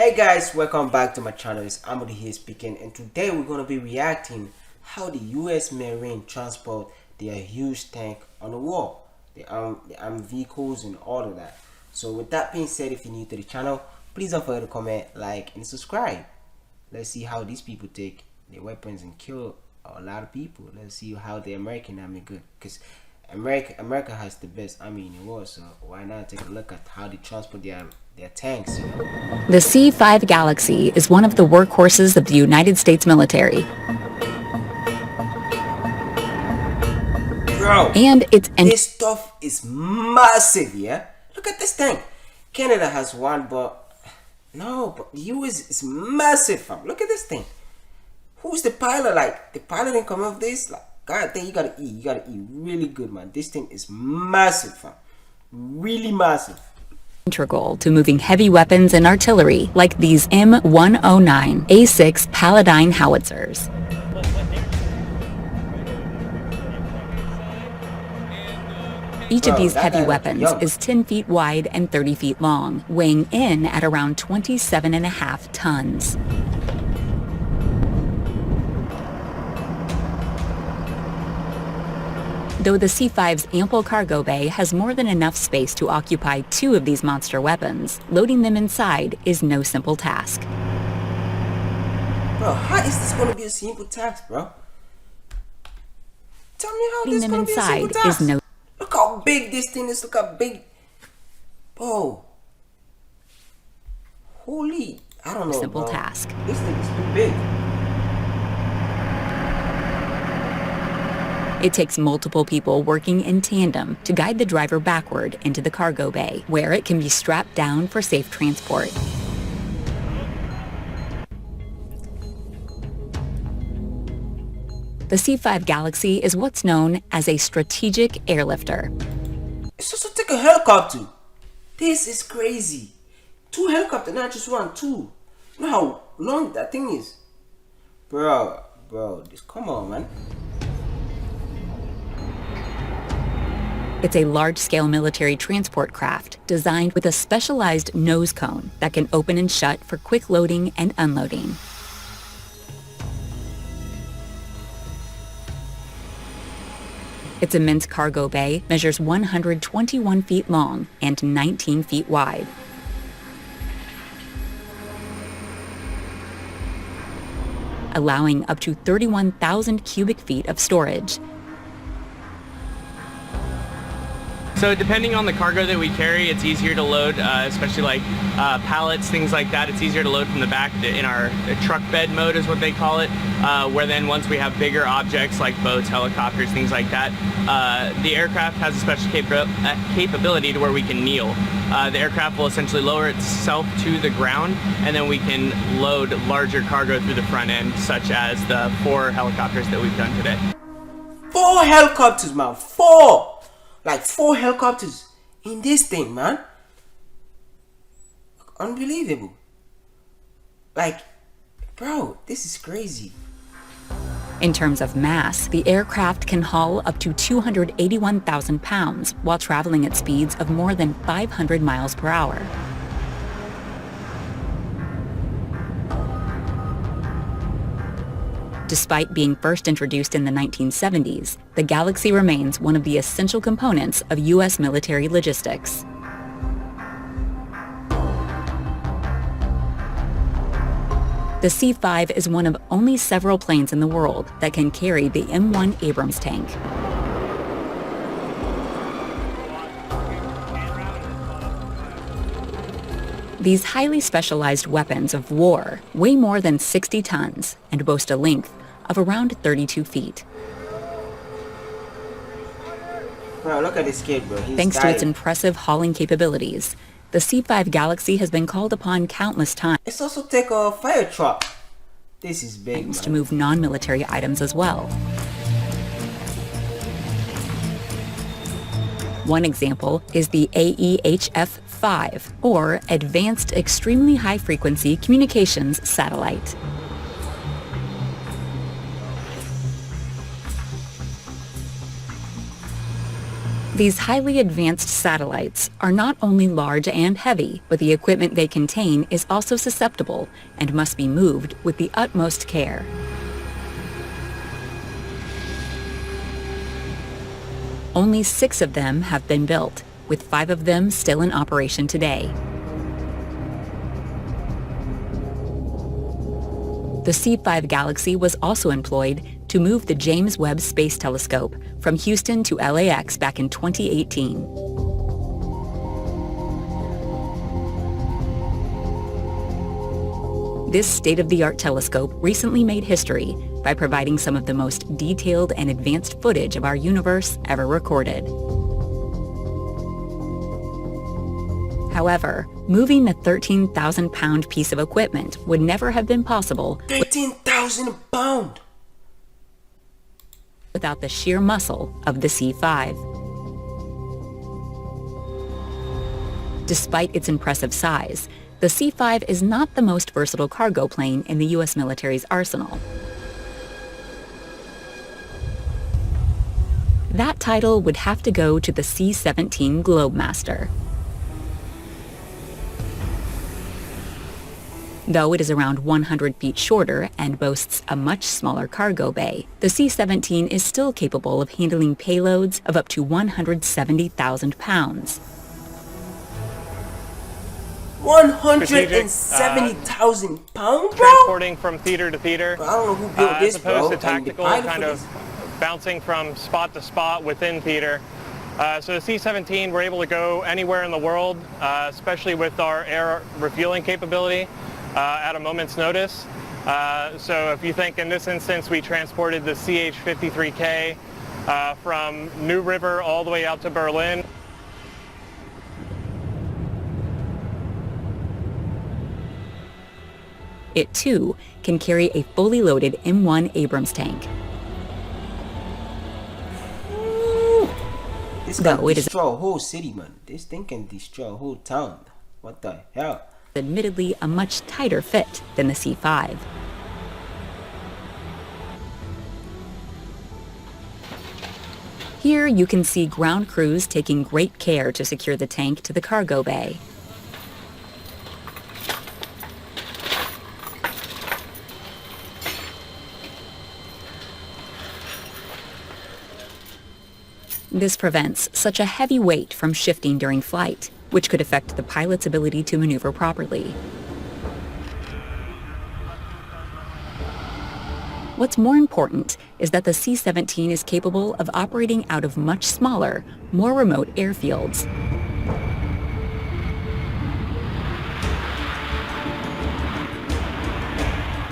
Hey guys, welcome back to my channel. It's Amadu here speaking, and today we're going to be reacting how the US Marine transport their huge tank on the wall, the armed vehicles and all of that. So with that being said, if you're new to the channel, please don't forget to comment, like and subscribe. Let's see how these people take their weapons and kill a lot of people. Let's see how the American army good, because America has the best army in the world, so why not take a look at how they transport their tanks, you know? The C-5 Galaxy is one of the workhorses of the United States military. Bro, and this stuff is massive, yeah? Look at this tank. Canada has one, but the US is massive, fam. Look at this thing. Who's the pilot? Like, the pilot didn't come off this? Like, God dang, you gotta eat really good, man. This thing is massive, fam. Really massive. Integral to moving heavy weapons and artillery like these M109 A6 Paladin howitzers. Each of these heavy weapons is 10 feet wide and 30 feet long, weighing in at around 27.5 tons. Though the C-5's ample cargo bay has more than enough space to occupy 2 of these monster weapons, loading them inside is no simple task. Bro, how is this gonna be a simple task, bro? Tell me how this is gonna be a simple task. Look how big this thing is. Look how big. Bro. Holy, I don't know. Simple bro. task. This thing is too big. It takes multiple people working in tandem to guide the driver backward into the cargo bay, where it can be strapped down for safe transport. The C-5 Galaxy is what's known as a strategic airlifter. It's also take a helicopter. This is crazy. 2 helicopters, not just 1, 2. You know how long that thing is? Bro, this, come on, man. It's a large-scale military transport craft designed with a specialized nose cone that can open and shut for quick loading and unloading. Its immense cargo bay measures 121 feet long and 19 feet wide. Allowing up to 31,000 cubic feet of storage. So depending on the cargo that we carry, it's easier to load, especially like pallets, things like that. It's easier to load from the back in our truck bed mode is what they call it, where then once we have bigger objects like boats, helicopters, things like that, the aircraft has a special capability to where we can kneel. The aircraft will essentially lower itself to the ground, and then we can load larger cargo through the front end, such as the 4 helicopters that we've done today. 4 helicopters, man. 4! Like 4 helicopters in this thing, man. Unbelievable. Like, bro, this is crazy. In terms of mass, the aircraft can haul up to 281,000 pounds while traveling at speeds of more than 500 miles per hour. Despite being first introduced in the 1970s, the Galaxy remains one of the essential components of U.S. military logistics. The C-5 is one of only several planes in the world that can carry the M1 Abrams tank. These highly specialized weapons of war weigh more than 60 tons and boast a length of around 32 feet. Bro, look at this kid, bro. Thanks to its impressive hauling capabilities, the C-5 Galaxy has been called upon countless times. It's also take a fire truck. This is big, man. To move non-military items as well. One example is the AEHF-5, or Advanced Extremely High Frequency Communications Satellite. These highly advanced satellites are not only large and heavy, but the equipment they contain is also susceptible and must be moved with the utmost care. Only 6 of them have been built, with 5 of them still in operation today. The C-5 Galaxy was also employed to move the James Webb Space Telescope from Houston to LAX back in 2018. This state-of-the-art telescope recently made history by providing some of the most detailed and advanced footage of our universe ever recorded. However, moving a 13,000-pound piece of equipment would never have been possible 13,000 pounds! Without the sheer muscle of the C-5. Despite its impressive size, the C-5 is not the most versatile cargo plane in the U.S. military's arsenal. That title would have to go to the C-17 Globemaster. Though it is around 100 feet shorter and boasts a much smaller cargo bay, the C-17 is still capable of handling payloads of up to 170,000 pounds. 170,000 pounds, bro? Transporting from theater to theater. Bro, I don't know who built this, as opposed bro. to tactical, kind of bouncing from spot to spot within theater. So the C-17, we're able to go anywhere in the world, especially with our air refueling capability at a moment's notice. So if you think in this instance we transported the CH-53K from New River all the way out to Berlin. It too can carry a fully loaded M1 Abrams tank. This can destroy a whole city, man. This thing can destroy a whole town. What the hell? Admittedly a much tighter fit than the C-5. Here you can see ground crews taking great care to secure the tank to the cargo bay. This prevents such a heavy weight from shifting during flight, which could affect the pilot's ability to maneuver properly. What's more important is that the C-17 is capable of operating out of much smaller, more remote airfields.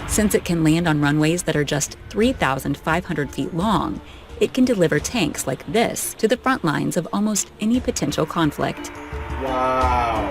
Since it can land on runways that are just 3,500 feet long, it can deliver tanks like this to the front lines of almost any potential conflict. Wow.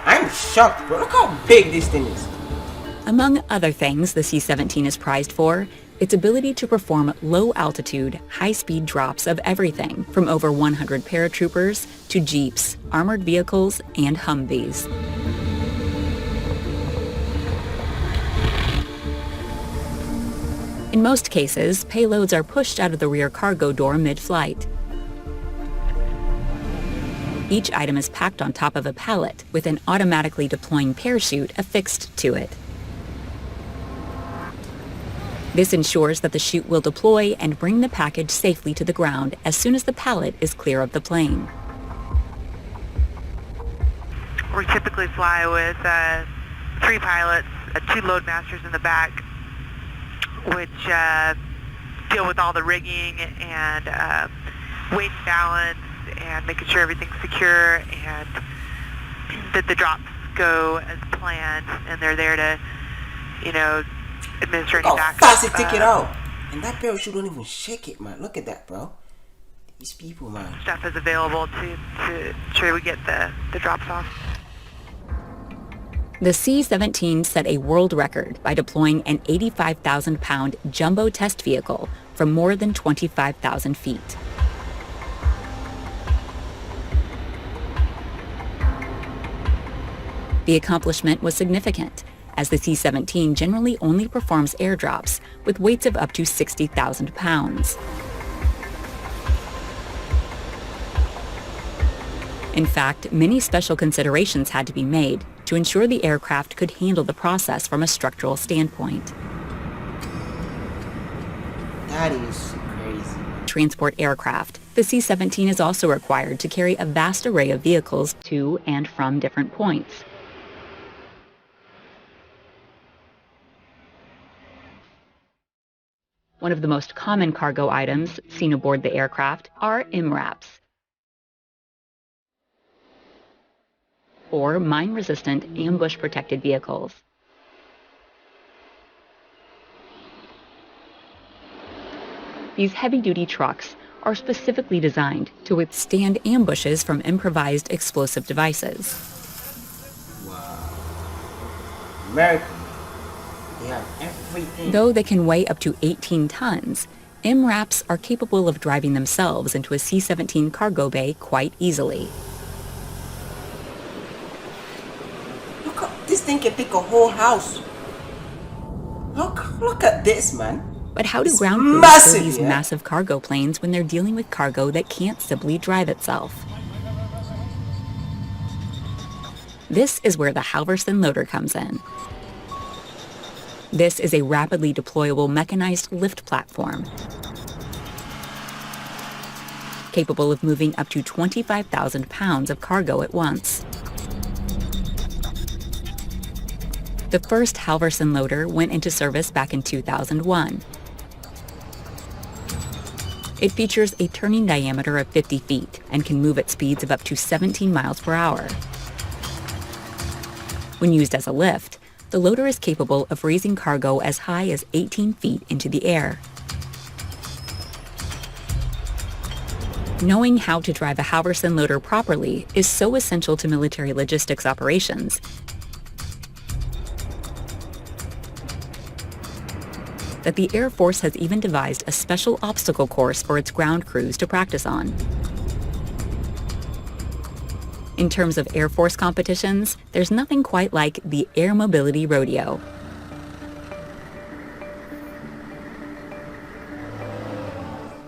I'm shocked, bro. Look how big this thing is. Among other things the C-17 is prized for, its ability to perform low-altitude, high-speed drops of everything from over 100 paratroopers to jeeps, armored vehicles, and Humvees. In most cases, payloads are pushed out of the rear cargo door mid-flight. Each item is packed on top of a pallet with an automatically deploying parachute affixed to it. This ensures that the chute will deploy and bring the package safely to the ground as soon as the pallet is clear of the plane. We typically fly with 3 pilots, 2 load masters in the back, which deal with all the rigging and weight balance and making sure everything's secure and that the drops go as planned, and they're there to, administer any backup. Fast it, take it out. And that parachute don't even shake it, man. Look at that, bro. These people, man. Stuff is available to ensure we get the drops off. The C-17 set a world record by deploying an 85,000-pound jumbo test vehicle from more than 25,000 feet. The accomplishment was significant, as the C-17 generally only performs airdrops with weights of up to 60,000 pounds. In fact, many special considerations had to be made to ensure the aircraft could handle the process from a structural standpoint. That is crazy. Transport aircraft, the C-17 is also required to carry a vast array of vehicles to and from different points. One of the most common cargo items seen aboard the aircraft are MRAPs, or mine-resistant ambush-protected vehicles. These heavy-duty trucks are specifically designed to withstand ambushes from improvised explosive devices. Wow. America. They have everything. Though they can weigh up to 18 tons, MRAPs are capable of driving themselves into a C-17 cargo bay quite easily. This thing can take a whole house. Look at this, man. But how do It's ground crews massive, steer these yeah? massive cargo planes when they're dealing with cargo that can't simply drive itself? This is where the Halverson Loader comes in. This is a rapidly deployable mechanized lift platform capable of moving up to 25,000 pounds of cargo at once. The first Halverson Loader went into service back in 2001. It features a turning diameter of 50 feet and can move at speeds of up to 17 miles per hour. When used as a lift, the loader is capable of raising cargo as high as 18 feet into the air. Knowing how to drive a Halverson Loader properly is so essential to military logistics operations that the Air Force has even devised a special obstacle course for its ground crews to practice on. In terms of Air Force competitions, there's nothing quite like the Air Mobility Rodeo.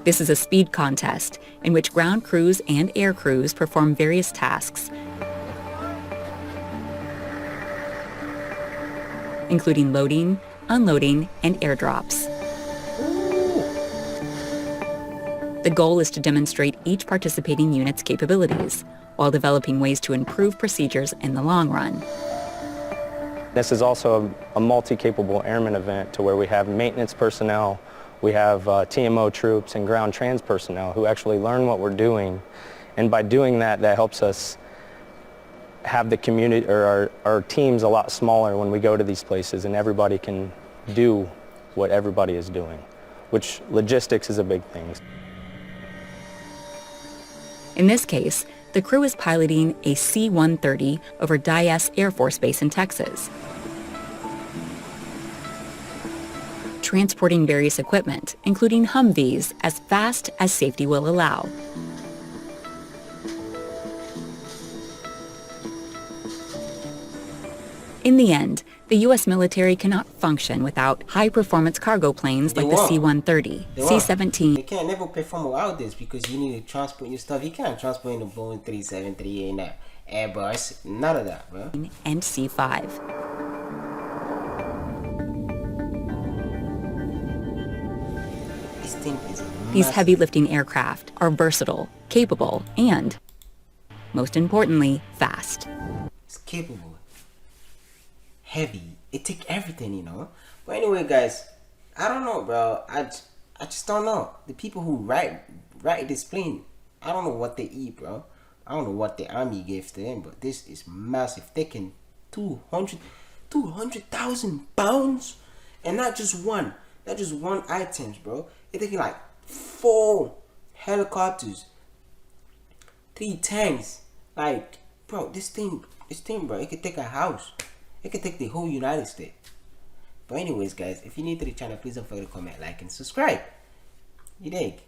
This is a speed contest in which ground crews and air crews perform various tasks, including loading, unloading, and airdrops. The goal is to demonstrate each participating unit's capabilities, while developing ways to improve procedures in the long run. This is also a multi-capable airman event to where we have maintenance personnel, we have TMO troops and ground trans personnel who actually learn what we're doing. And by doing that, that helps us have the community, or our teams a lot smaller when we go to these places, and everybody can do what everybody is doing, which logistics is a big thing. In this case, the crew is piloting a C-130 over Dyess Air Force Base in Texas, transporting various equipment, including Humvees, as fast as safety will allow. In the end, the U.S. military cannot function without high-performance cargo planes like the C-130, C-17. They can't never perform without this because you need to transport your stuff. You can't transport in a Boeing 737 and that Airbus, none of that, bro. And C-5. This thing is These massive. heavy-lifting aircraft are versatile, capable, and, most importantly, fast. It's capable. Heavy. It take everything, you know. But anyway, guys, I don't know, bro. I just don't know. The people who write this plane, I don't know what they eat, bro. I don't know what the army gives to them, but this is massive. Taking 200,000 pounds, and not just one items, bro. They're taking like 4 helicopters, 3 tanks. Like, bro, this thing, bro, it could take a house. It could take the whole United States. But anyways, guys, if you're new to the channel, please don't forget to comment, like, and subscribe. You dig?